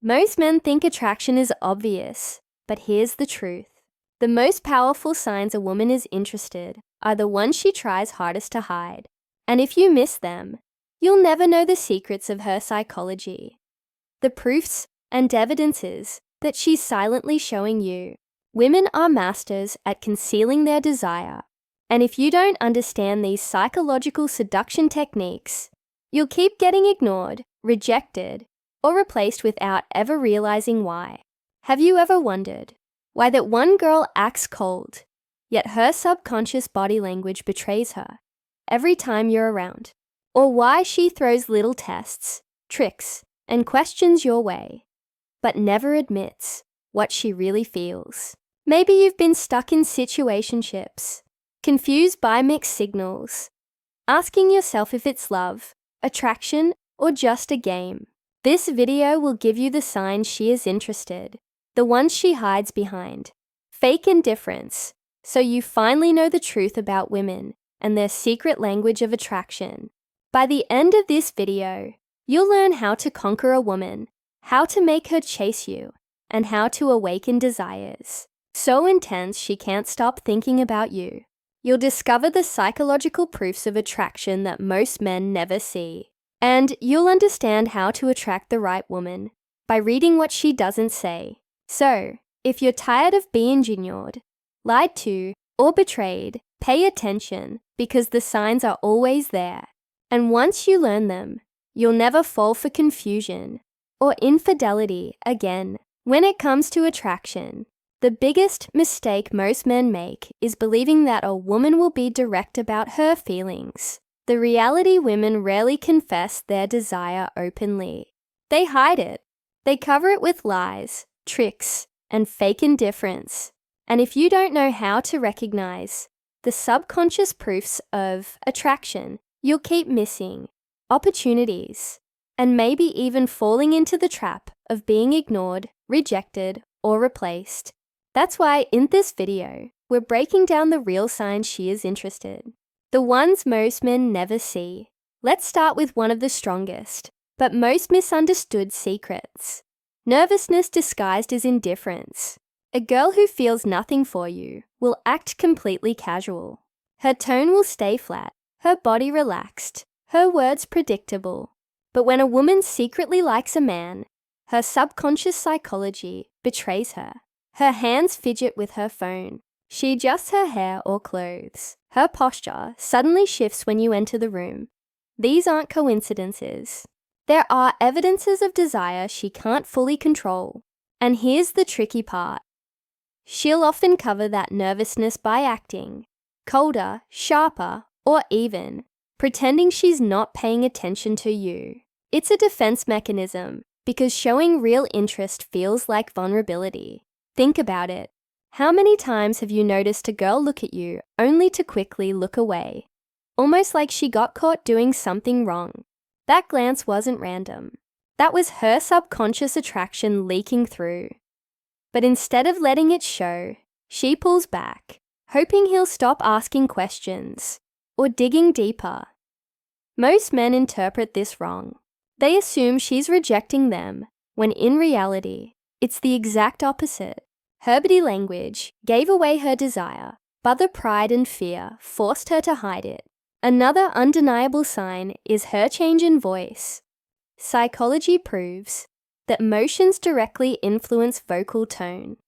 Most men think attraction is obvious, but here's the truth. The most powerful signs a woman is interested are the ones she tries hardest to hide. And if you miss them, you'll never know the secrets of her psychology. The proofs and evidences that she's silently showing you. Women are masters at concealing their desire. And if you don't understand these psychological seduction techniques, you'll keep getting ignored, rejected, or replaced without ever realizing why. Have you ever wondered why that one girl acts cold, yet her subconscious body language betrays her every time you're around? Or why she throws little tests, tricks, and questions your way, but never admits what she really feels? Maybe you've been stuck in situationships, confused by mixed signals, asking yourself if it's love, attraction, or just a game. This video will give you the signs she is interested, the ones she hides behind, fake indifference, so you finally know the truth about women and their secret language of attraction. By the end of this video, you'll learn how to conquer a woman, how to make her chase you, and how to awaken desires so intense she can't stop thinking about you. You'll discover the psychological proofs of attraction that most men never see. And you'll understand how to attract the right woman by reading what she doesn't say. So, if you're tired of being ignored, lied to, or betrayed, pay attention because the signs are always there. And once you learn them, you'll never fall for confusion or infidelity again. When it comes to attraction, the biggest mistake most men make is believing that a woman will be direct about her feelings. The reality, women rarely confess their desire openly. They hide it. They cover it with lies, tricks, and fake indifference. And if you don't know how to recognize the subconscious proofs of attraction, you'll keep missing opportunities and maybe even falling into the trap of being ignored, rejected, or replaced. That's why in this video, we're breaking down the real signs she is interested. The ones most men never see. Let's start with one of the strongest, but most misunderstood secrets. Nervousness disguised as indifference. A girl who feels nothing for you will act completely casual. Her tone will stay flat, her body relaxed, her words predictable. But when a woman secretly likes a man, her subconscious psychology betrays her. Her hands fidget with her phone. She adjusts her hair or clothes. Her posture suddenly shifts when you enter the room. These aren't coincidences. There are evidences of desire she can't fully control. And here's the tricky part. She'll often cover that nervousness by acting colder, sharper, or even pretending she's not paying attention to you. It's a defense mechanism because showing real interest feels like vulnerability. Think about it. How many times have you noticed a girl look at you only to quickly look away? Almost like she got caught doing something wrong. That glance wasn't random. That was her subconscious attraction leaking through. But instead of letting it show, she pulls back, hoping he'll stop asking questions or digging deeper. Most men interpret this wrong. They assume she's rejecting them, when in reality, it's the exact opposite. Her body language gave away her desire, but the pride and fear forced her to hide it. Another undeniable sign is her change in voice. Psychology proves that emotions directly influence vocal tone.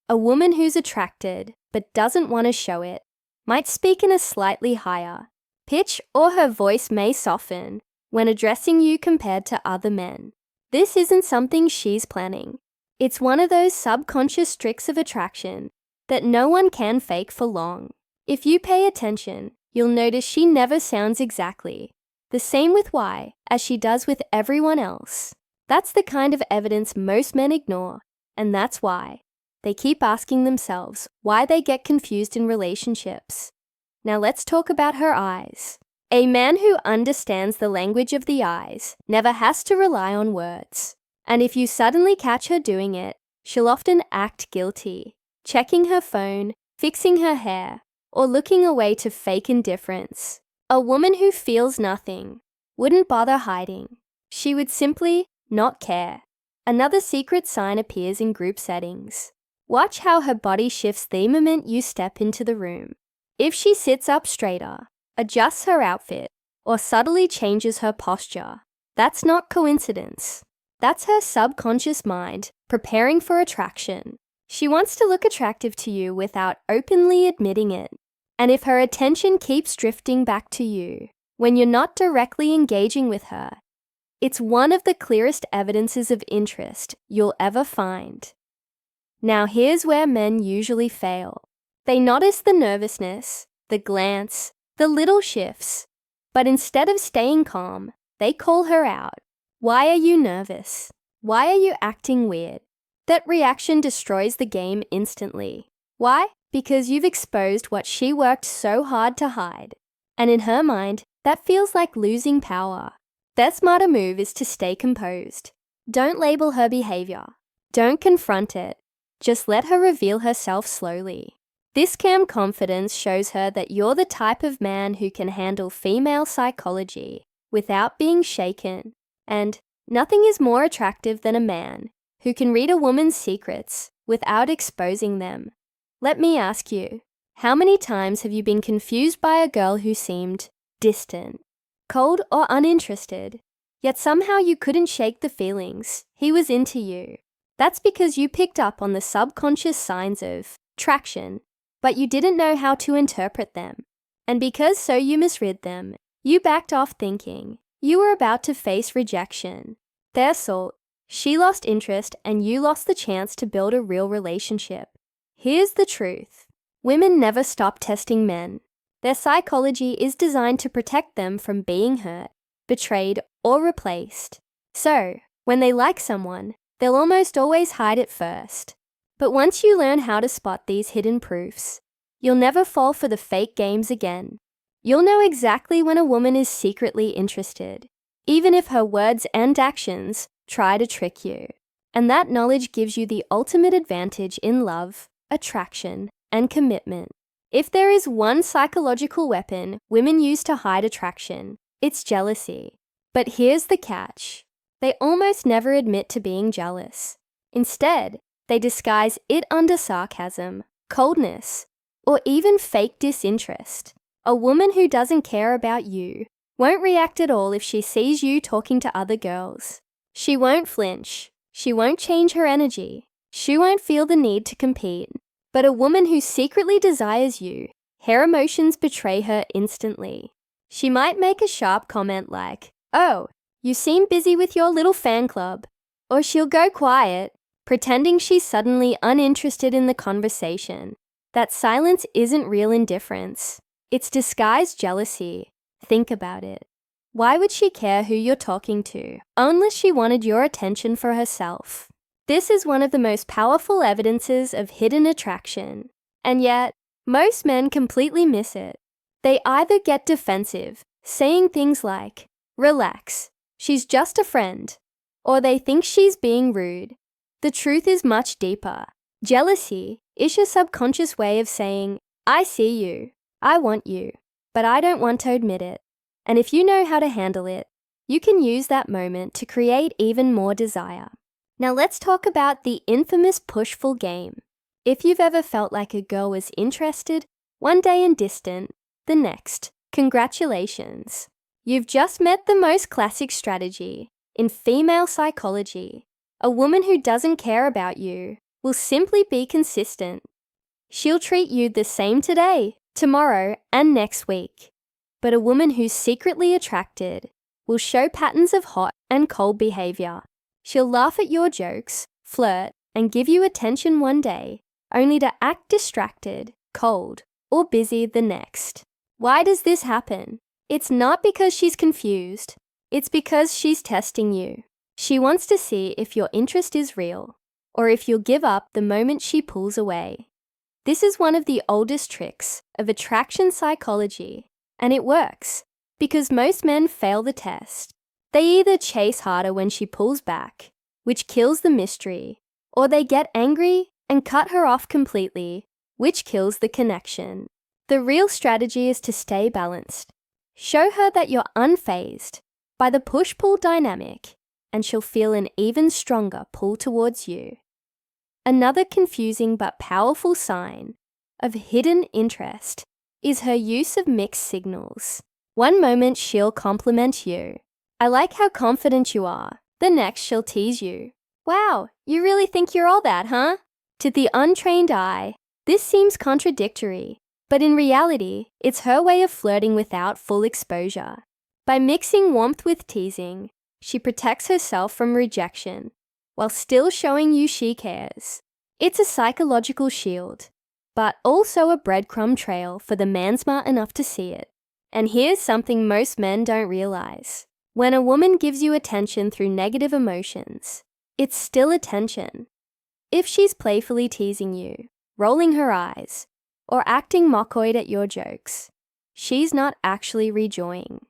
A woman who's attracted but doesn't want to show it might speak in a slightly higher pitch, or her voice may soften when addressing you compared to other men. This isn't something she's planning. It's one of those subconscious tricks of attraction that no one can fake for long. If you pay attention, you'll notice she never sounds exactly the same with why as she does with everyone else. That's the kind of evidence most men ignore, and that's why they keep asking themselves why they get confused in relationships. Now let's talk about her eyes. A man who understands the language of the eyes never has to rely on words. And if you suddenly catch her doing it, she'll often act guilty, checking her phone, fixing her hair, or looking away to fake indifference. A woman who feels nothing wouldn't bother hiding. She would simply not care. Another secret sign appears in group settings. Watch how her body shifts the moment you step into the room. If she sits up straighter, adjusts her outfit, or subtly changes her posture, that's not coincidence. That's her subconscious mind preparing for attraction. She wants to look attractive to you without openly admitting it. And if her attention keeps drifting back to you when you're not directly engaging with her, it's one of the clearest evidences of interest you'll ever find. Now here's where men usually fail. They notice the nervousness, the glance, the little shifts, but instead of staying calm, they call her out. Why are you nervous? Why are you acting weird? That reaction destroys the game instantly. Why? Because you've exposed what she worked so hard to hide. And in her mind, that feels like losing power. Their smarter move is to stay composed. Don't label her behavior. Don't confront it. Just let her reveal herself slowly. This calm confidence shows her that you're the type of man who can handle female psychology without being shaken. And nothing is more attractive than a man who can read a woman's secrets without exposing them. Let me ask you, how many times have you been confused by a girl who seemed distant, cold, or uninterested, yet somehow you couldn't shake the feelings he was into you? That's because you picked up on the subconscious signs of traction, but you didn't know how to interpret them. And because so you misread them, you backed off thinking you were about to face rejection. Their salt, she lost interest and you lost the chance to build a real relationship. Here's the truth. Women never stop testing men. Their psychology is designed to protect them from being hurt, betrayed, or replaced. So, when they like someone, they'll almost always hide it first. But once you learn how to spot these hidden proofs, you'll never fall for the fake games again. You'll know exactly when a woman is secretly interested, even if her words and actions try to trick you. And that knowledge gives you the ultimate advantage in love, attraction, and commitment. If there is one psychological weapon women use to hide attraction, it's jealousy. But here's the catch. They almost never admit to being jealous. Instead, they disguise it under sarcasm, coldness, or even fake disinterest. A woman who doesn't care about you won't react at all if she sees you talking to other girls. She won't flinch. She won't change her energy. She won't feel the need to compete. But a woman who secretly desires you, her emotions betray her instantly. She might make a sharp comment like, "Oh, you seem busy with your little fan club." Or she'll go quiet, pretending she's suddenly uninterested in the conversation. That silence isn't real indifference. It's disguised jealousy. Think about it. Why would she care who you're talking to, unless she wanted your attention for herself? This is one of the most powerful evidences of hidden attraction. And yet, most men completely miss it. They either get defensive, saying things like, "Relax, she's just a friend," or they think she's being rude. The truth is much deeper. Jealousy is your subconscious way of saying, "I see you, I want you, but I don't want to admit it." And if you know how to handle it, you can use that moment to create even more desire. Now let's talk about the infamous push-pull game. If you've ever felt like a girl was interested one day and distant the next, congratulations. You've just met the most classic strategy in female psychology. A woman who doesn't care about you will simply be consistent. She'll treat you the same today, tomorrow, and next week. But a woman who's secretly attracted will show patterns of hot and cold behavior. She'll laugh at your jokes, flirt, and give you attention one day, only to act distracted, cold, or busy the next. Why does this happen? It's not because she's confused. It's because she's testing you. She wants to see if your interest is real, or if you'll give up the moment she pulls away. This is one of the oldest tricks of attraction psychology, and it works, because most men fail the test. They either chase harder when she pulls back, which kills the mystery, or they get angry and cut her off completely, which kills the connection. The real strategy is to stay balanced. Show her that you're unfazed by the push-pull dynamic and she'll feel an even stronger pull towards you. Another confusing but powerful sign of hidden interest is her use of mixed signals. One moment she'll compliment you. I like how confident you are. The next she'll tease you. Wow, you really think you're all that, huh? To the untrained eye, this seems contradictory, but in reality, it's her way of flirting without full exposure. By mixing warmth with teasing, she protects herself from rejection, while still showing you she cares. It's a psychological shield, but also a breadcrumb trail for the man smart enough to see it. And here's something most men don't realize. When a woman gives you attention through negative emotions, it's still attention. If she's playfully teasing you, rolling her eyes, or acting mock-eyed at your jokes, she's not actually rejoining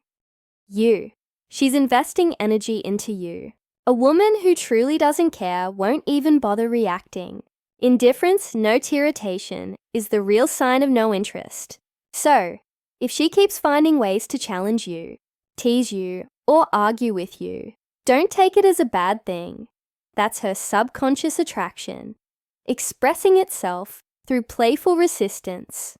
you. She's investing energy into you. A woman who truly doesn't care won't even bother reacting. Indifference, no irritation, is the real sign of no interest. So, if she keeps finding ways to challenge you, tease you, or argue with you, don't take it as a bad thing. That's her subconscious attraction, expressing itself through playful resistance.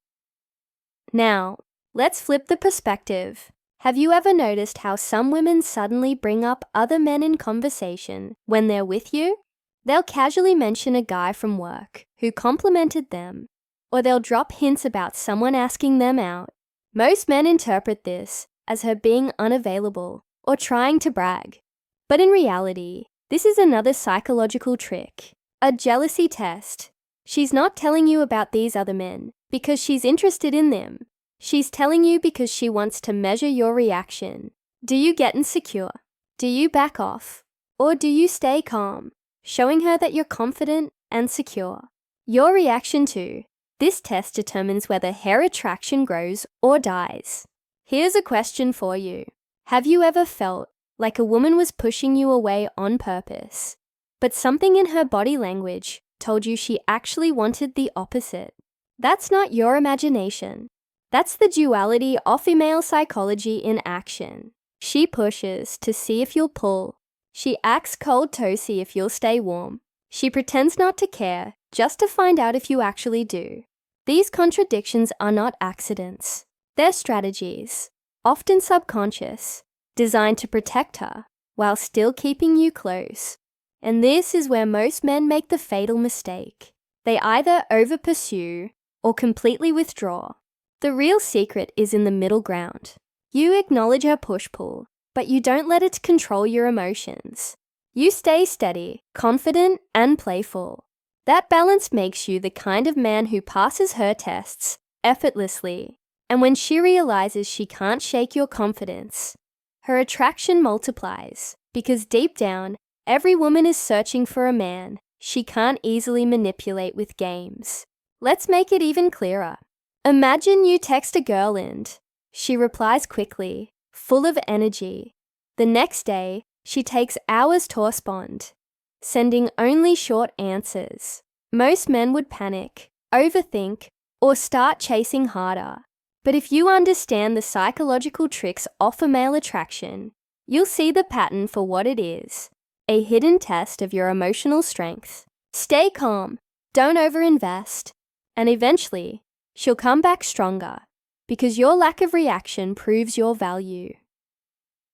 Now, let's flip the perspective. Have you ever noticed how some women suddenly bring up other men in conversation when they're with you? They'll casually mention a guy from work who complimented them, or they'll drop hints about someone asking them out. Most men interpret this as her being unavailable or trying to brag. But in reality, this is another psychological trick, a jealousy test. She's not telling you about these other men because she's interested in them. She's telling you because she wants to measure your reaction. Do you get insecure? Do you back off? Or do you stay calm, showing her that you're confident and secure? Your reaction to this test determines whether her attraction grows or dies. Here's a question for you. Have you ever felt like a woman was pushing you away on purpose, but something in her body language told you she actually wanted the opposite? That's not your imagination. That's the duality of female psychology in action. She pushes to see if you'll pull. She acts cold to see if you'll stay warm. She pretends not to care just to find out if you actually do. These contradictions are not accidents. They're strategies, often subconscious, designed to protect her while still keeping you close. And this is where most men make the fatal mistake. They either over-pursue or completely withdraw. The real secret is in the middle ground. You acknowledge her push-pull, but you don't let it control your emotions. You stay steady, confident, and playful. That balance makes you the kind of man who passes her tests effortlessly. And when she realizes she can't shake your confidence, her attraction multiplies, because deep down, every woman is searching for a man she can't easily manipulate with games. Let's make it even clearer. Imagine you text a girl and she replies quickly, full of energy. The next day, she takes hours to respond, sending only short answers. Most men would panic, overthink, or start chasing harder. But if you understand the psychological tricks of a male attraction, you'll see the pattern for what it is, a hidden test of your emotional strength. Stay calm, don't overinvest, and eventually, she'll come back stronger, because your lack of reaction proves your value.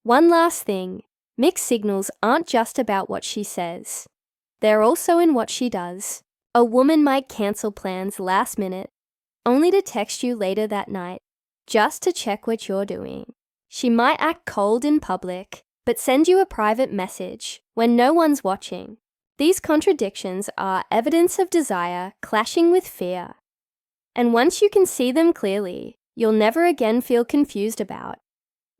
One last thing, mixed signals aren't just about what she says. They're also in what she does. A woman might cancel plans last minute, only to text you later that night, just to check what you're doing. She might act cold in public, but send you a private message when no one's watching. These contradictions are evidence of desire clashing with fear. And once you can see them clearly, you'll never again feel confused about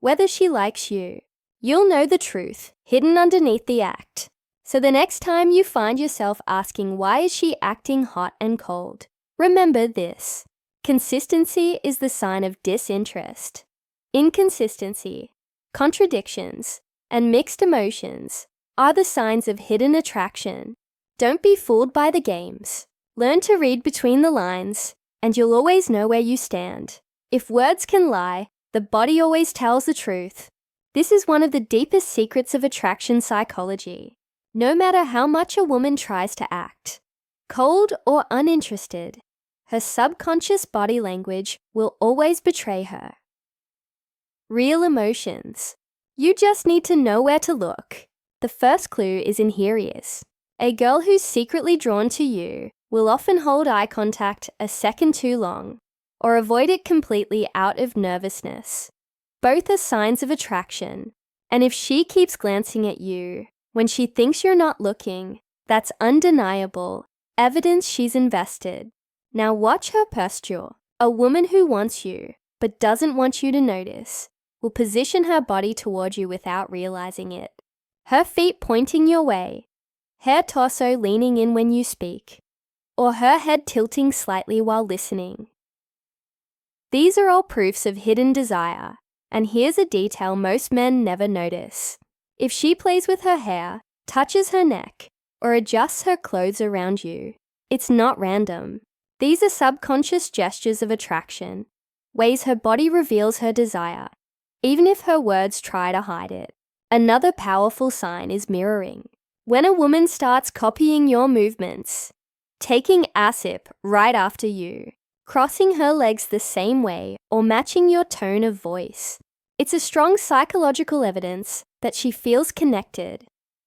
whether she likes you. You'll know the truth hidden underneath the act. So the next time you find yourself asking why is she acting hot and cold, remember this. Consistency is the sign of disinterest. Inconsistency, contradictions, and mixed emotions are the signs of hidden attraction. Don't be fooled by the games. Learn to read between the lines, and you'll always know where you stand. If words can lie, the body always tells the truth. This is one of the deepest secrets of attraction psychology. No matter how much a woman tries to act cold or uninterested, her subconscious body language will always betray her. Real emotions. You just need to know where to look. The first clue is in here ears. A girl who's secretly drawn to you will often hold eye contact a second too long, or avoid it completely out of nervousness. Both are signs of attraction, and if she keeps glancing at you when she thinks you're not looking, that's undeniable evidence she's invested. Now watch her posture. A woman who wants you, but doesn't want you to notice, will position her body toward you without realizing it. Her feet pointing your way, her torso leaning in when you speak, or her head tilting slightly while listening. These are all proofs of hidden desire, and here's a detail most men never notice. If she plays with her hair, touches her neck, or adjusts her clothes around you, it's not random. These are subconscious gestures of attraction, ways her body reveals her desire, even if her words try to hide it. Another powerful sign is mirroring. When a woman starts copying your movements, taking a sip right after you, crossing her legs the same way, or matching your tone of voice, it's a strong psychological evidence that she feels connected.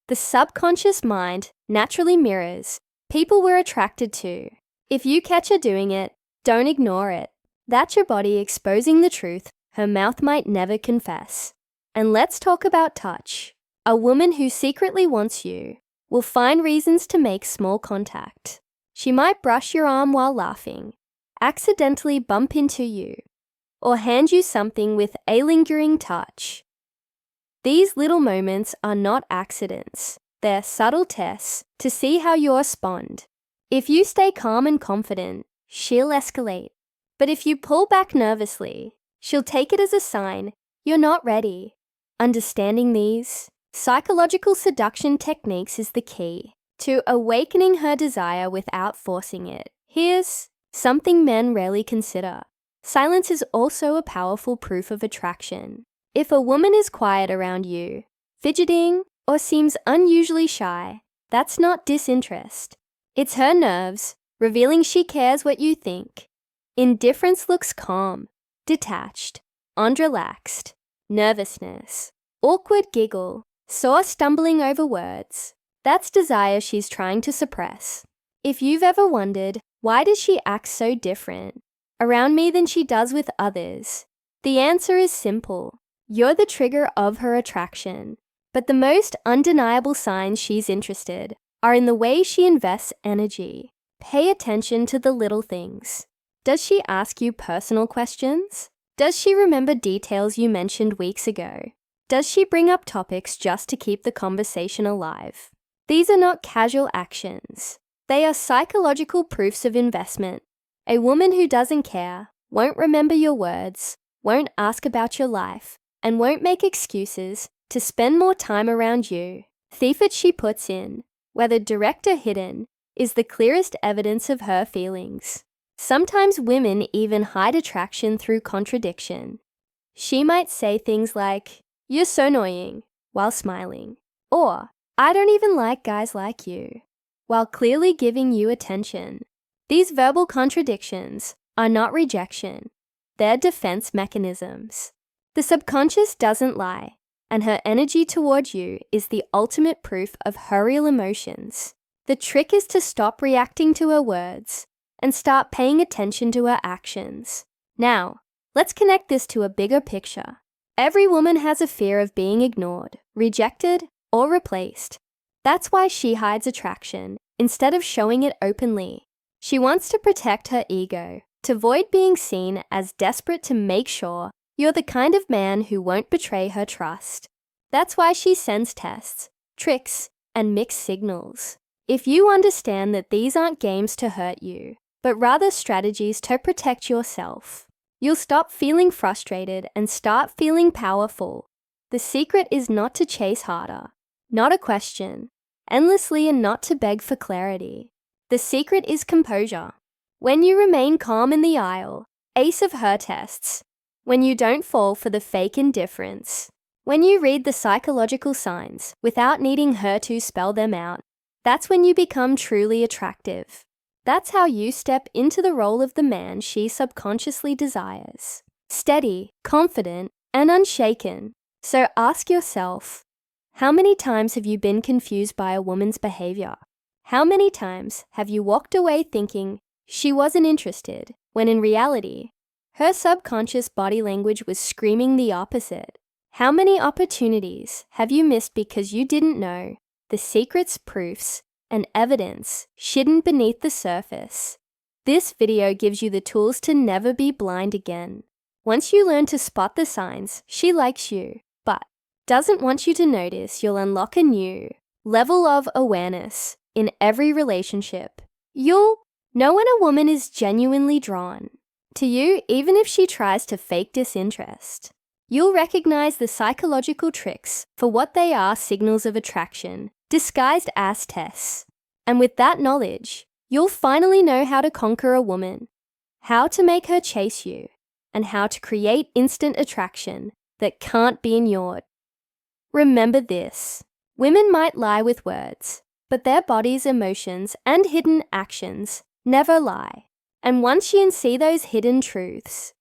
The subconscious mind naturally mirrors people we're attracted to. If you catch her doing it, don't ignore it. That's your body exposing the truth her mouth might never confess. And let's talk about touch. A woman who secretly wants you will find reasons to make small contact. She might brush your arm while laughing, accidentally bump into you, or hand you something with a lingering touch. These little moments are not accidents. They're subtle tests to see how you'll respond. If you stay calm and confident, she'll escalate. But if you pull back nervously, she'll take it as a sign you're not ready. Understanding these psychological seduction techniques is the key to awakening her desire without forcing it. Here's something men rarely consider. Silence is also a powerful proof of attraction. If a woman is quiet around you, fidgeting, or seems unusually shy, that's not disinterest. It's her nerves revealing she cares what you think. Indifference looks calm, detached, unrelaxed. Nervousness, awkward giggle, sore stumbling over words. That's desire she's trying to suppress. If you've ever wondered, why does she act so different around me than she does with others? The answer is simple. You're the trigger of her attraction. But the most undeniable signs she's interested are in the way she invests energy. Pay attention to the little things. Does she ask you personal questions? Does she remember details you mentioned weeks ago? Does she bring up topics just to keep the conversation alive? These are not casual actions. They are psychological proofs of investment. A woman who doesn't care, won't remember your words, won't ask about your life, and won't make excuses to spend more time around you. The effort she puts in, whether direct or hidden, is the clearest evidence of her feelings. Sometimes women even hide attraction through contradiction. She might say things like, "You're so annoying," while smiling, or "I don't even like guys like you," while clearly giving you attention. These verbal contradictions are not rejection, they're defense mechanisms. The subconscious doesn't lie, and her energy toward you is the ultimate proof of her real emotions. The trick is to stop reacting to her words and start paying attention to her actions. Now, let's connect this to a bigger picture. Every woman has a fear of being ignored, rejected, or replaced. That's why she hides attraction instead of showing it openly. She wants to protect her ego, to avoid being seen as desperate to make sure you're the kind of man who won't betray her trust. That's why she sends tests, tricks, and mixed signals. If you understand that these aren't games to hurt you, but rather strategies to protect yourself, you'll stop feeling frustrated and start feeling powerful. The secret is not to chase harder, not a question, endlessly, and not to beg for clarity. The secret is composure. When you remain calm in the aisle, ace of her tests. When you don't fall for the fake indifference. When you read the psychological signs without needing her to spell them out, that's when you become truly attractive. That's how you step into the role of the man she subconsciously desires. Steady, confident, and unshaken. So ask yourself, how many times have you been confused by a woman's behavior? How many times have you walked away thinking she wasn't interested, when in reality, her subconscious body language was screaming the opposite? How many opportunities have you missed because you didn't know the secrets, proofs, and evidence hidden beneath the surface? This video gives you the tools to never be blind again. Once you learn to spot the signs, she likes you, but doesn't want you to notice, you'll unlock a new level of awareness in every relationship. You'll know when a woman is genuinely drawn to you, even if she tries to fake disinterest. You'll recognize the psychological tricks for what they are: signals of attraction, disguised as tests. And with that knowledge, you'll finally know how to conquer a woman, how to make her chase you, and how to create instant attraction that can't be ignored. Remember this: women might lie with words, but their bodies, emotions, and hidden actions never lie. And once you see those hidden truths,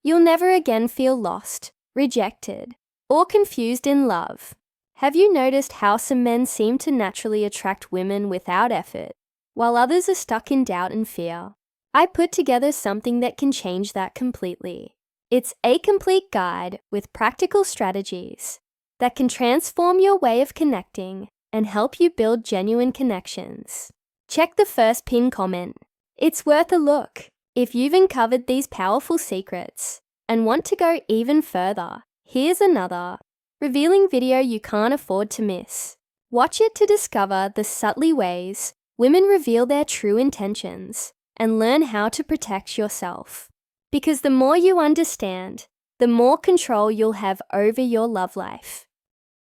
you'll never again feel lost, rejected, or confused in love. Have you noticed how some men seem to naturally attract women without effort, while others are stuck in doubt and fear? I put together something that can change that completely. It's a complete guide with practical strategies that can transform your way of connecting and help you build genuine connections. Check the first pinned comment. It's worth a look. If you've uncovered these powerful secrets and want to go even further, here's another revealing video you can't afford to miss. Watch it to discover the subtle ways women reveal their true intentions and learn how to protect yourself. Because the more you understand, the more control you'll have over your love life.